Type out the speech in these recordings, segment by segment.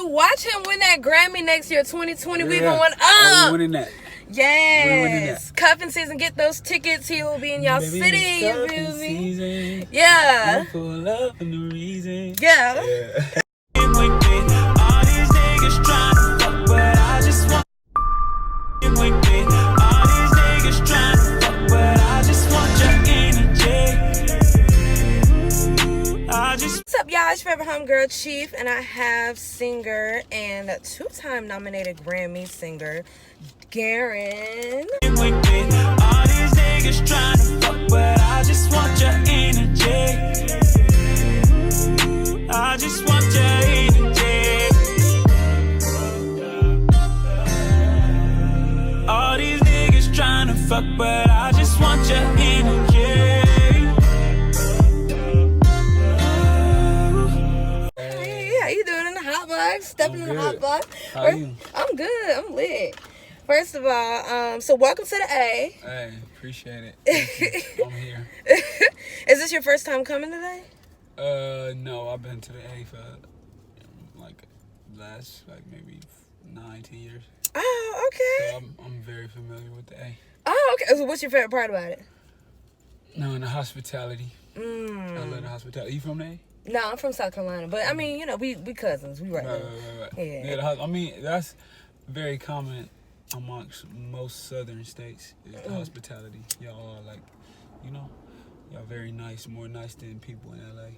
watch him win that Grammy next year, 2020. We going up. We winning that. Yes. Cuffing season. Get those tickets. He will be in y'all city. You feel me? Season. Yeah. Full up for no reason. Yeah. All these niggas trying to fuck, but I just want all these niggas trying to fuck, but I just want your energy. What's up, y'all? It's your favorite homegirl, Chief, and I have singer and two-time nominated Grammy singer, Garren. All these niggas trying to fuck, but I just want your energy. I just want your energy. All these niggas trying to fuck, but I just want your energy. Hey, how you doing in the Hotbox? Stepping in the Hotbox. How are you? I'm good. I'm lit. First of all, so welcome to the A. Hey, appreciate it. I'm here. Is this your first time coming today? No, I've been to the A for maybe 9-10 years. Oh, okay. So I'm very familiar with the A. Oh, okay. So what's your favorite part about it? No, in the hospitality. I love the hospitality. You from the A? No, I'm from South Carolina, but I mean, we cousins. We right. Yeah. I mean, that's very common amongst most southern states. Is the hospitality. Y'all are y'all very nice, more nice than people in LA.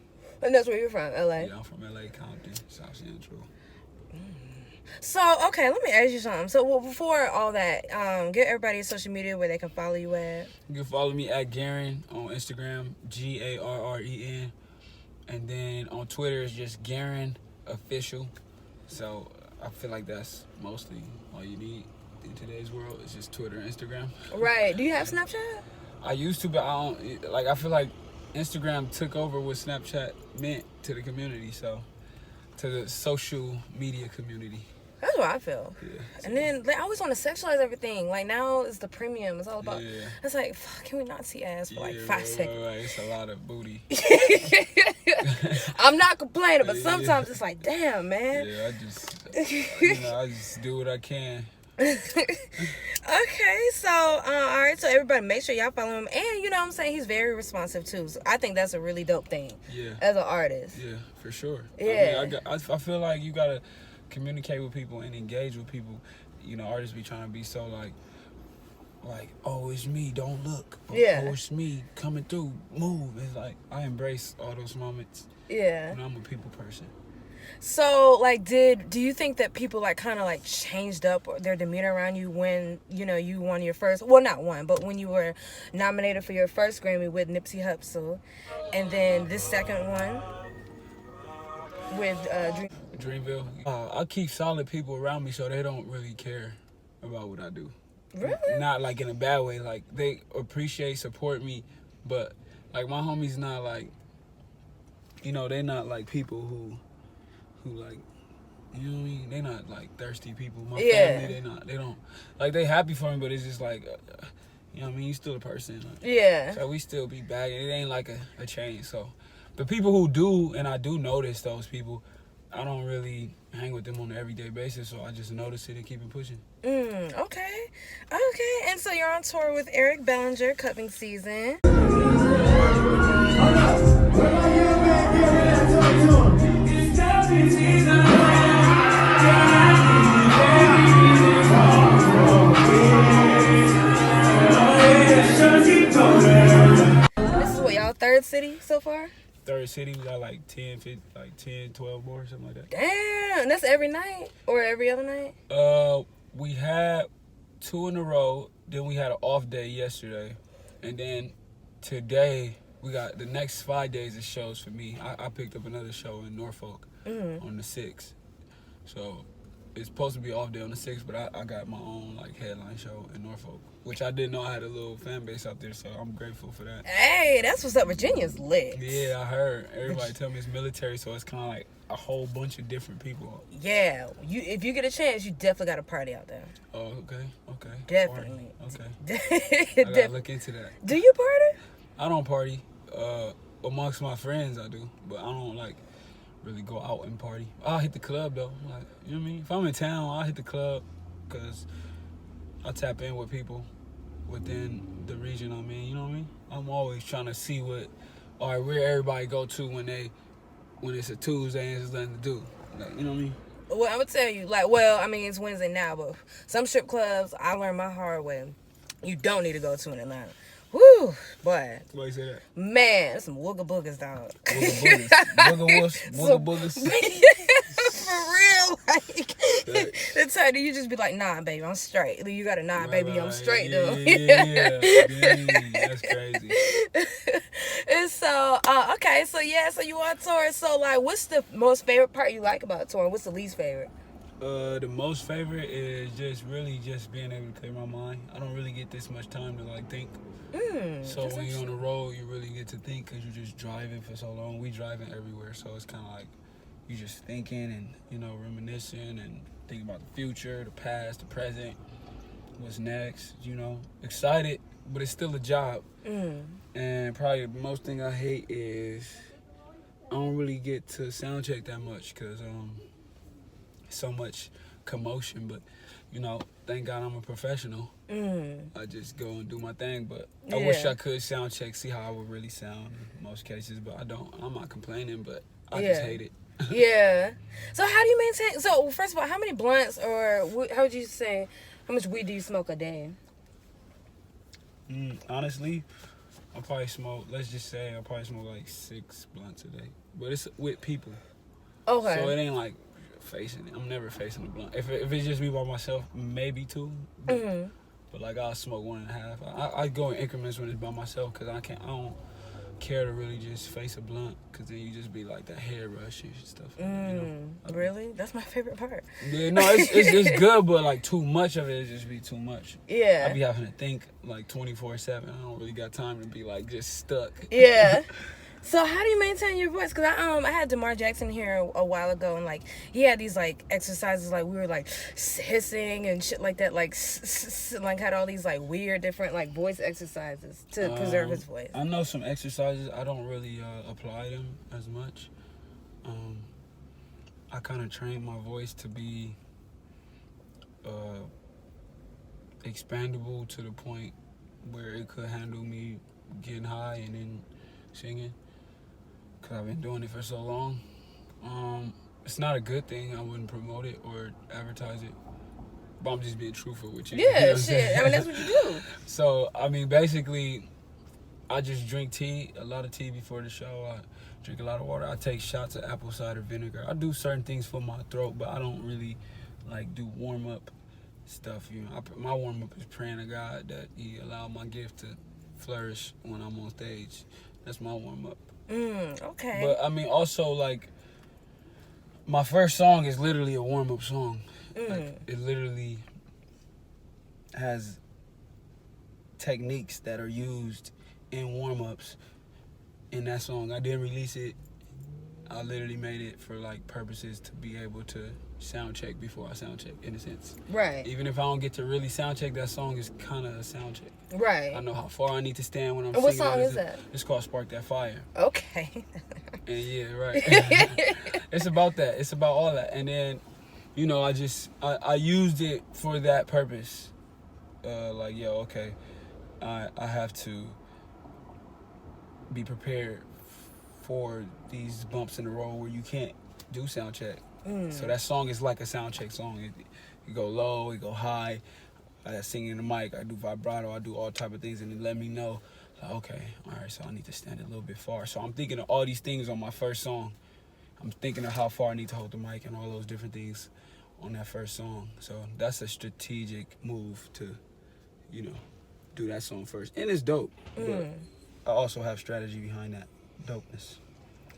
And that's where you're from, LA? Yeah, I'm from LA, Compton, South Central. So, okay, let me ask you something. So, before all that, get everybody social media where they can follow you at. You can follow me at Garren on Instagram, Garren. And then on Twitter, it's just Garren Official. So, I feel like that's mostly all you need in today's world. It's just Twitter and Instagram. Right. Do you have Snapchat? I used to, but I don't. I feel like Instagram took over what Snapchat meant to the community. So, to the social media community. That's what I feel. Yeah. And then they always want to sexualize everything. Like now it's the premium. It's all about. Yeah. It's like, fuck, can we not see ass for 5 seconds? Right. It's a lot of booty. I'm not complaining, but sometimes it's like, damn, man. Yeah, I just do what I can. Okay, so all right, so everybody make sure y'all follow him, and you know what I'm saying, he's very responsive too, so I think that's a really dope thing. Yeah, as an artist. Yeah, for sure. Yeah, I feel like you gotta communicate with people and engage with people. You know, artists be trying to be so like oh, it's me, don't look. Yeah. Oh, it's me coming through, move. It's like I embrace all those moments. Yeah, and I'm a people person. So, like, do you think that people, like, kind of, like, changed up their demeanor around you when, you won your first, well, not one, but when you were nominated for your first Grammy with Nipsey Hussle, and then this second one with Dreamville? I keep solid people around me so they don't really care about what I do. Really? Not, like, in a bad way. Like, they appreciate, support me, but, like, my homies not, like, they not, like, people who like, you know what I mean? They not like thirsty people. My family, they don't, like, they happy for me, but it's just like, you know what I mean? You still a person. Like, yeah. So we still be bagging. It ain't like a change. So the people who do, and I do notice those people, I don't really hang with them on an everyday basis, so I just notice it and keep it pushing. Okay. And so you're on tour with Eric Bellinger, cupping season. This is what, y'all third city so far? Third city, we got like 10, 12 more, something like that. Damn, that's every night or every other night? We had 2 in a row, then we had an off day yesterday, and then today we got the next 5 days of shows for me. I picked up another show in Norfolk on the 6th. So it's supposed to be off day on the 6th, but I got my own like headline show in Norfolk, which I didn't know I had a little fan base out there, so I'm grateful for that. Hey, that's what's up. Virginia's lit. Yeah, I heard. Everybody tell me it's military, so it's kind of like a whole bunch of different people. Yeah, if you get a chance, you definitely got to party out there. Oh, okay. Definitely. Okay. I gotta look into that. Do you party? I don't party. Amongst my friends, I do, but I don't like really go out and party. I'll hit the club though. Like, you know what I mean? If I'm in town, I'll hit the club because I tap in with people within the region I'm in. You know what I mean? I'm always trying to see where everybody go to when it's a Tuesday and there's nothing to do. Like, you know what I mean? Well, I'm gonna tell you, it's Wednesday now, but some strip clubs, I learned my hard way. You don't need to go to in Atlanta. Woo, boy. Why you say that? Man, some wooga boogers, dog. Wooga boogers. Wooga boogers. For real, like, that's how you just be like, nah, baby, I'm straight. You got a nah, baby, I'm straight, though. Yeah. That's crazy. And so, okay, so you on tour. So, like, what's the most favorite part you like about touring? What's the least favorite? The most favorite is just being able to clear my mind. I don't really get this much time to like think. So when you're on the road, you really get to think because you're just driving for so long. We driving everywhere, so it's kind of like you just thinking and, you know, reminiscing and thinking about the future, the past, the present, what's next, you know. Excited, but it's still a job. And probably the most thing I hate is I don't really get to sound check that much because so much commotion, but you know, thank God I'm a professional. I just go and do my thing, but I wish I could sound check, see how I would really sound in most cases, but I don't. I'm not complaining, but I just hate it. Yeah. So how do you maintain? So first of all, how many blunts or how would you say? How much weed do you smoke a day? Honestly, I probably smoke. Let's just say I probably smoke like 6 blunts a day, but it's with people. Okay. So it ain't like facing it. I'm never facing a blunt. If it's just me by myself, maybe 2. But like I'll smoke 1.5. I go in increments when it's by myself because I don't care to really just face a blunt because then you just be like that hair rush and stuff. You know? Really? That's my favorite part. Yeah, no, it's good, but like too much of it just be too much. Yeah. I be having to think like 24/7. I don't really got time to be like just stuck. Yeah. So how do you maintain your voice? Because I had DeMar Jackson here a while ago, and like he had these like exercises, like we were like hissing and shit like that, like like had all these like weird different like voice exercises to preserve his voice. I know some exercises. I don't really apply them as much. I kind of trained my voice to be expandable to the point where it could handle me getting high and then singing. Cause I've been doing it for so long. It's not a good thing. I wouldn't promote it or advertise it. But I'm just being truthful with you. Yeah, you know shit. I mean, that's what you do. So, I mean, basically, I just drink tea, a lot of tea before the show. I drink a lot of water. I take shots of apple cider vinegar. I do certain things for my throat, but I don't really, like, do warm-up stuff. You know, my warm-up is praying to God that He allow my gift to flourish when I'm on stage. That's my warm-up. Okay. But I mean, also like my first song is literally a warm-up song. Like, it literally has techniques that are used in warm-ups in that song. I didn't release it. I literally made it for like purposes to be able to sound check before I sound check, in a sense. Right. Even if I don't get to really sound check, that song is kind of a sound check. Right. I know how far I need to stand when I'm and what singing. song is that? It's called Spark That Fire. Okay. And yeah, right. It's about that. It's about all that. And then, you know, I used it for that purpose. Like, yo, okay, I have to be prepared for these bumps in the road where you can't do sound check. So that song is like a sound check song. You go low, you go high. I sing in the mic, I do vibrato, I do all type of things, and it let me know, like, okay, all right, so I need to stand a little bit far. So I'm thinking of all these things on my first song. I'm thinking of how far I need to hold the mic and all those different things on that first song. So that's a strategic move to, you know, do that song first. And it's dope, but I also have strategy behind that dopeness.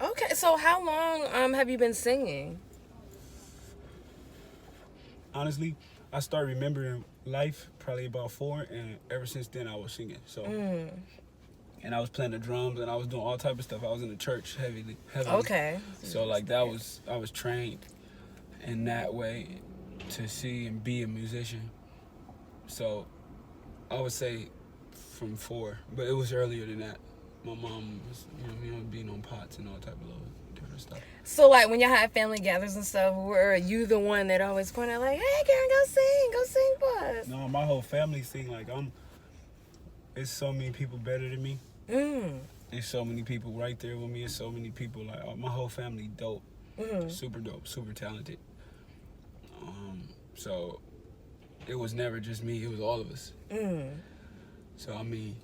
Okay, so how long have you been singing? Honestly, I started remembering life probably about 4, and ever since then I was singing. So, and I was playing the drums, and I was doing all type of stuff. I was in the church heavily. Okay. So like I was trained in that way to see and be a musician. So I would say from 4, but it was earlier than that. My mom was, you know, being on pots and all type of little and stuff. So, like, when y'all have family gatherings and stuff, were you the one that always pointed like, hey, Garren, go sing for us? No, my whole family sing like it's so many people better than me. There's so many people right there with me. There's so many people, like, my whole family dope. Super dope, super talented. So it was never just me, it was all of us. So I mean,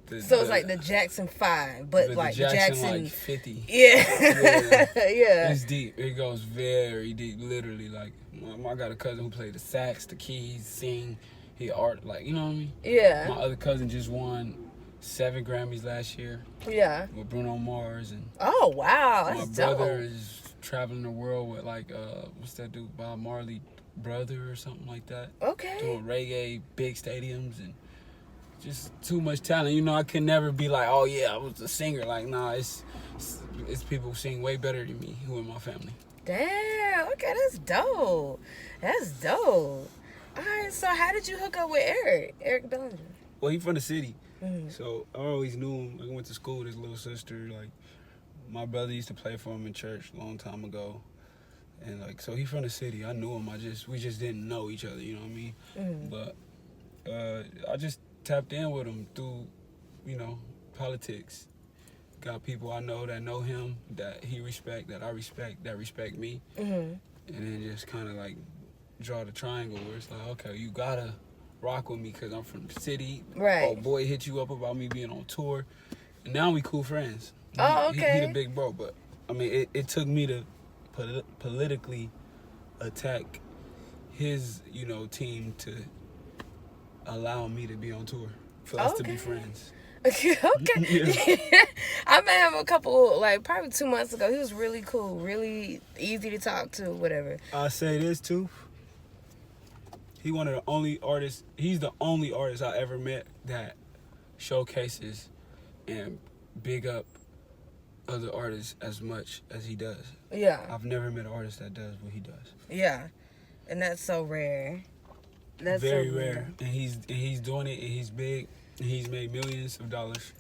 so it's like the Jackson 5, but like the Jackson like 50. Yeah. Yeah. It's deep. It goes very deep, literally. Like, I got a cousin who played the sax, the keys, sing, he art, like, you know what I mean? Yeah. My other cousin just won 7 Grammys last year. Yeah. With Bruno Mars. And oh, wow. That's my brother dope. is traveling the world with, like, what's that dude, Bob Marley brother or something like that. Okay. Doing reggae, big stadiums, and just too much talent. You know, I can never be like, oh yeah, I was a singer. Like, nah, it's people who sing way better than me who in my family. Damn. Okay, that's dope. That's dope. All right, so how did you hook up with Eric Bellinger? Well, he from the city, so I always knew him. I went to school with his little sister. Like, my brother used to play for him in church a long time ago, and like, so he from the city. I knew him. We just didn't know each other. You know what I mean? But I just tapped in with him through, you know, politics. Got people I know that know him, that he respect, that I respect, that respect me, and then just kind of like draw the triangle where it's like, okay, you gotta rock with me because I'm from the city. Right. Oh, boy hit you up about me being on tour, and now we cool friends. Oh, okay. He the big bro, but I mean, it took me to politically attack his, you know, team to allow me to be on tour, for us to be friends. Okay. Yeah. I met him a couple, like, probably 2 months ago. He was really cool, really easy to talk to, whatever. I'll say this too. He's the only artist I ever met that showcases and big up other artists as much as he does. Yeah. I've never met an artist that does what he does. Yeah. And that's so rare. That's very so rare. And he's doing it, and he's big, and he's made millions of dollars.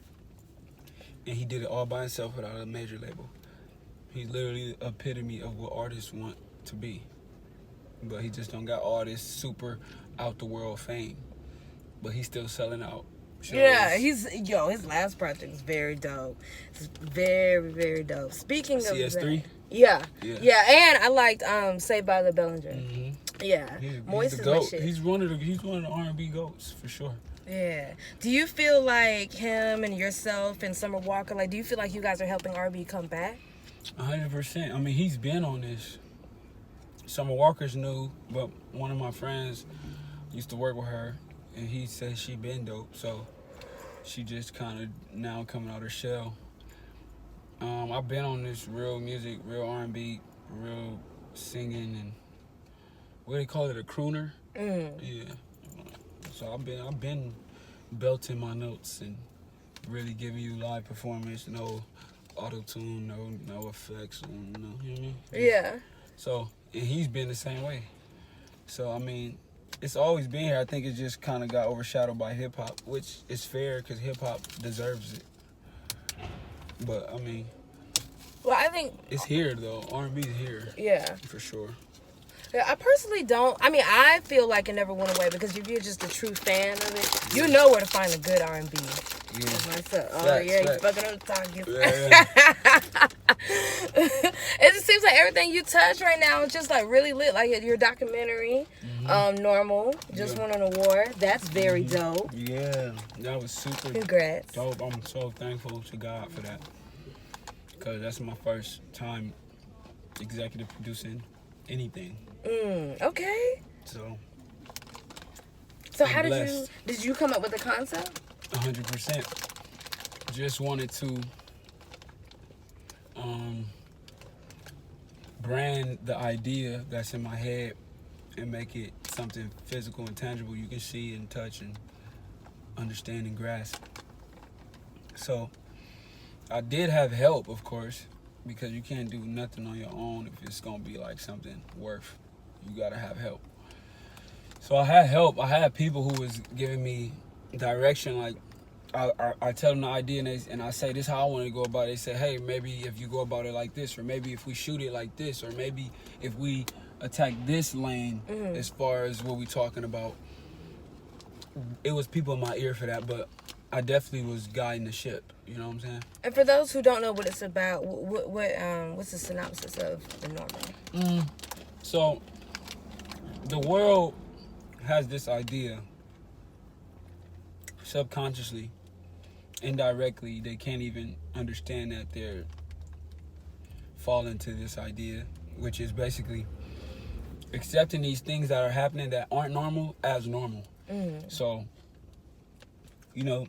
And he did it all by himself without a major label. He's literally the epitome of what artists want to be. But he just don't got all this super out the world fame. But he's still selling out shows. Yeah, his last project is very dope. It's very, very dope. Speaking of CS3? that, yeah, and I liked Saved by the Bellinger. Yeah, he's the GOAT. He's one of the R&B GOATs for sure. Yeah. Do you feel like him and yourself and Summer Walker, like, do you feel like you guys are helping R&B come back? 100%. I mean, he's been on this. Summer Walker's new, but one of my friends used to work with her, and he said she been dope, so she just kind of now coming out her shell. I've been on this real music, real R&B, real singing, and what do they call it, a crooner? Yeah. So I've been belting my notes and really giving you live performance, no auto-tune, no effects, you know what I mean? Yeah. So, and he's been the same way. So, I mean, it's always been here. I think it just kind of got overshadowed by hip-hop, which is fair because hip-hop deserves it. But, I mean, well, I think it's here, though. R&B is here. Yeah. For sure. Yeah, I personally don't. I mean, I feel like it never went away because if you're just a true fan of it, you know where to find a good R&B. Yeah. Myself. Oh, Facts, yeah, facts. he's fucking on the talk. Yeah. It just seems like everything you touch right now is just like really lit. Like your documentary, Normal, just won an award. That's very dope. Yeah, that was super Congrats. dope. I'm so thankful to God for that. Because that's my first time executive producing anything. Okay. So how blessed. did you come up with the concept? 100%. Just wanted to brand the idea that's in my head and make it something physical and tangible you can see and touch and understand and grasp. So I did have help, of course, because you can't do nothing on your own if it's gonna be like something worth. You gotta have help. So I had help. I had people who was giving me direction. Like, I tell them the idea and I say this is how I want to go about it. They say, hey, maybe if you go about it like this, or maybe if we shoot it like this, or maybe if we attack this lane as far as what we talking about. It was people in my ear for that, but I definitely was guiding the ship. You know what I'm saying? And for those who don't know what it's about, what's the synopsis of the Normal? So the world has this idea subconsciously, indirectly, they can't even understand that they're falling to this idea, which is basically accepting these things that are happening that aren't normal as normal. So, you know,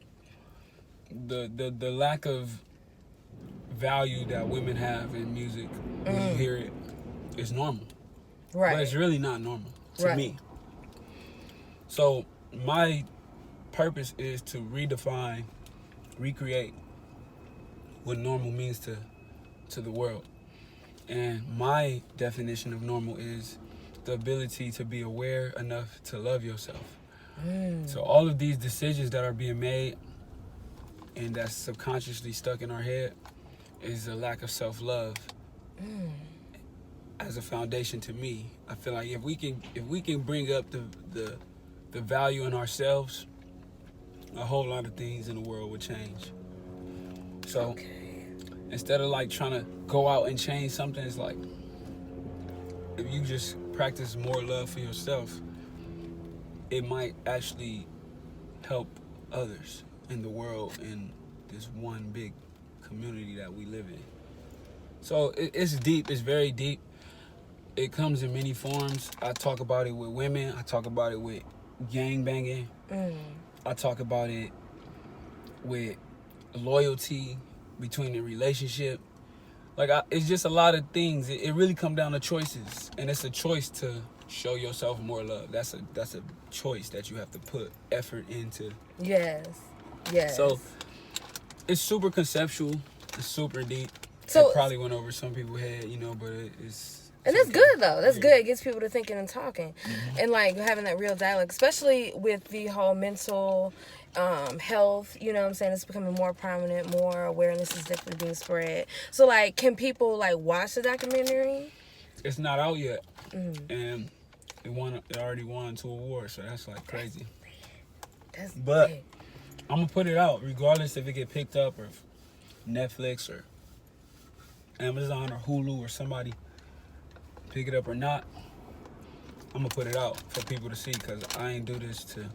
the lack of value that women have in music when you hear it is normal. Right. But it's really not normal to me. So my purpose is to redefine, recreate what normal means to the world. And my definition of normal is the ability to be aware enough to love yourself. So all of these decisions that are being made and that's subconsciously stuck in our head is a lack of self-love as a foundation to me. I feel like if we can bring up the value in ourselves, a whole lot of things in the world would change. So instead of like trying to go out and change something, it's like if you just practice more love for yourself, it might actually help others in the world in this one big community that we live in. So it's deep. It's very deep. It comes in many forms. I talk about it with women. I talk about it with gang banging. I talk about it with loyalty between the relationship. Like, it's just a lot of things. It really comes down to choices. And it's a choice to show yourself more love. That's a choice that you have to put effort into. Yes. So it's super conceptual. It's super deep. So it probably went over some people's head, you know, but it's and that's good though. That's good. It gets people to thinking and talking, and like having that real dialogue, especially with the whole mental health. You know what I'm saying? It's becoming more prominent. More awareness is definitely being spread. So like, can people like watch the documentary? It's not out yet, and it already won 2 awards, so that's like crazy. But big. I'm gonna put it out regardless if it get picked up or if Netflix or Amazon or Hulu or somebody pick it up or not. I'm gonna put it out for people to see, because I ain't do this to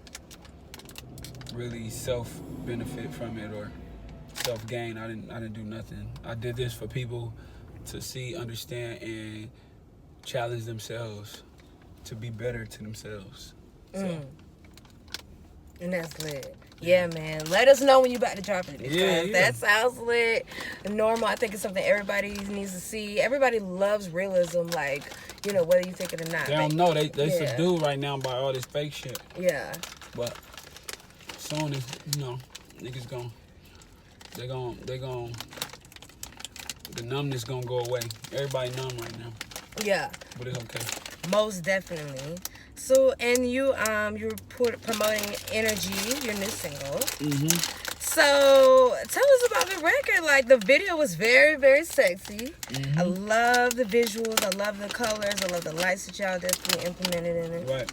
really self benefit from it or self gain. I didn't do nothing. I did this for people to see, understand, and challenge themselves to be better to themselves. So. And that's lit. Yeah, man. Let us know when you about to drop it. Because that sounds lit. Normal. I think it's something everybody needs to see. Everybody loves realism, like, you know, whether you think it or not. They don't know. They subdued right now by all this fake shit. Yeah. But soon as, you know, niggas the numbness gonna go away. Everybody numb right now. Yeah. But it's okay. Most definitely. So, and you're promoting Energy, your new single. So, tell us about the record. Like, the video was very, very sexy. I love the visuals. I love the colors. I love the lights that y'all definitely implemented in it. Right.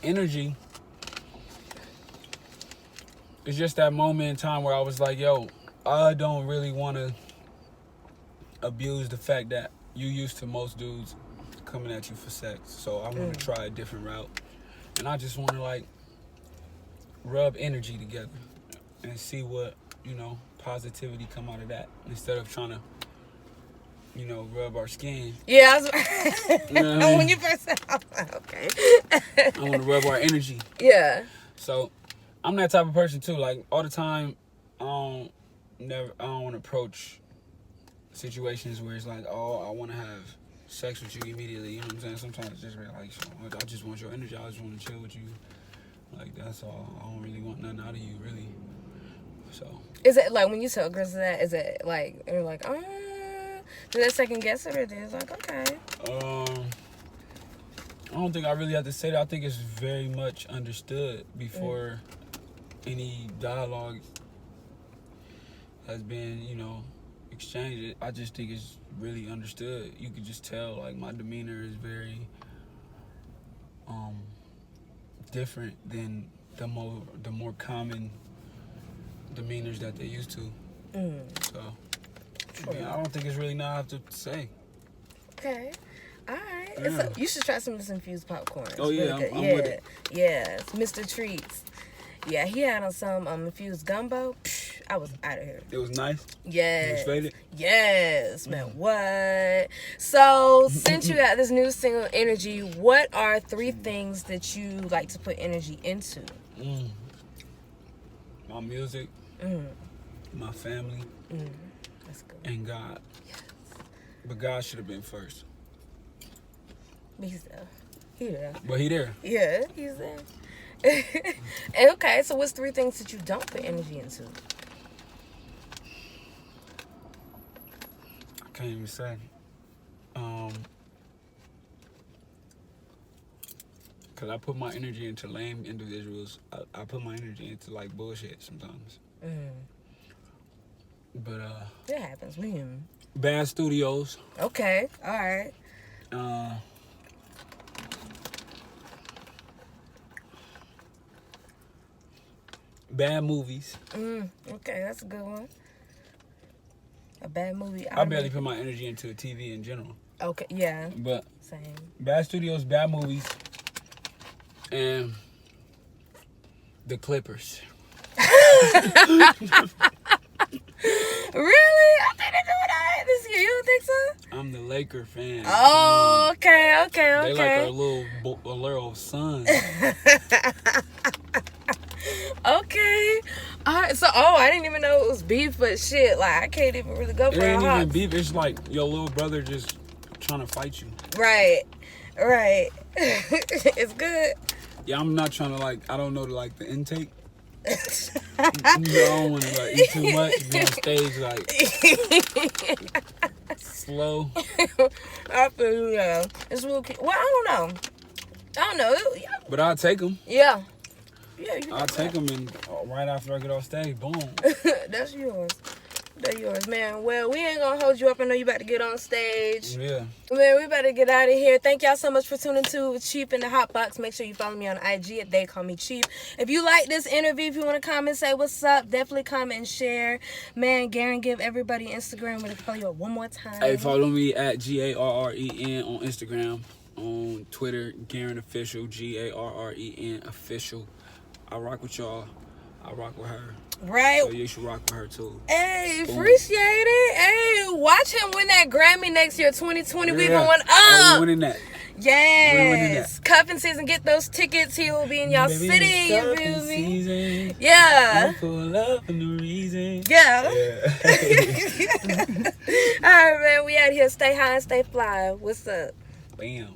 Energy is just that moment in time where I was like, yo, I don't really want to abuse the fact that you used to most dudes coming at you for sex. So I want to try a different route. And I just want to, like, rub energy together and see what, you know, positivity come out of that, instead of trying to, you know, rub our skin. Yeah, you know what I mean? When you first said, I was like, okay. I want to rub our energy. Yeah. So I'm that type of person too. Like, all the time, I don't want to approach situations where it's like, oh, I want to have sex with you immediately. You know what I'm saying? Sometimes it's just like, I just want your energy. I just want to chill with you. Like, that's all. I don't really want nothing out of you, really. So. Is it like when you tell girls that? Is it like you're like, oh, do they second guess it, or they're like, okay? I don't think I really have to say that. I think it's very much understood before any dialogue has been, exchanged. I just think it's really understood. You could just tell, like, my demeanor is very different than the more common demeanors that they used to. So, yeah, I don't think it's really not to say. Okay. All right. Yeah. So you should try some of this infused popcorn. Oh, It's yeah, really good. I'm with it. Yeah, it's Mr. Treats. Yeah, he had on some infused gumbo. Psh, I was out of here. It was nice. Yes. It was faded. Yes, man. What? So, since you got this new single, Energy, what are 3 things that you like to put energy into? My music, my family, That's good. and God. Yes. But God should have been first. But he's there. He there. But he there. Yeah, he's there. And okay, so what's 3 things that you don't put energy into? I can't even say. Cause I put my energy into lame individuals. I put my energy into like bullshit sometimes. But It happens. We human. bad studios. Okay, all right. Bad movies. Okay, that's a good one. A bad movie. I barely put my energy into TV in general. Okay, yeah, But same. bad studios, bad movies, and the Clippers. Really? I think they're doing that this year. You don't think so? I'm the Laker fan. Oh, okay. They like our little sons. Okay. All right. So, I didn't even know it was beef, but shit, like I can't even really go for It ain't a hawk. even beef. It's like your little brother just trying to fight you. Right. It's good. Yeah, I'm not trying to I don't know the intake. I don't want to eat too much. Be on stage slow. I feel you. Yeah. It's real cute. Well, I don't know. Yeah. But I'll take them. Yeah. I'll take them, and right after I get off stage, boom. That's yours. They're yours, man. Well, we ain't gonna hold you up. I know you about to get on stage. Yeah. Man, we better get out of here. Thank y'all so much for tuning to Cheap in the Hotbox. Make sure you follow me on IG at They Call Me Cheap. If you like this interview, if you want to comment, say what's up, definitely comment and share. Man, Garren, give everybody Instagram where they can follow you one more time. Hey, follow me at GARREN on Instagram. On Twitter, Garren Official, GARREN Official. I rock with y'all. I rock with her. Right. So you should rock with her too. Hey, Boom. appreciate it. Hey, watch him win that Grammy next year, 2020. We Yeah. going Oh, up. we winning that. Yes. Cuffing season. Get those tickets. He will be in y'all Baby, city. it's You cuffing feel me? season. Yeah. I'm full up for no reason. Yeah. Yeah. All right, man. We out here. Stay high and stay fly. What's up? Bam.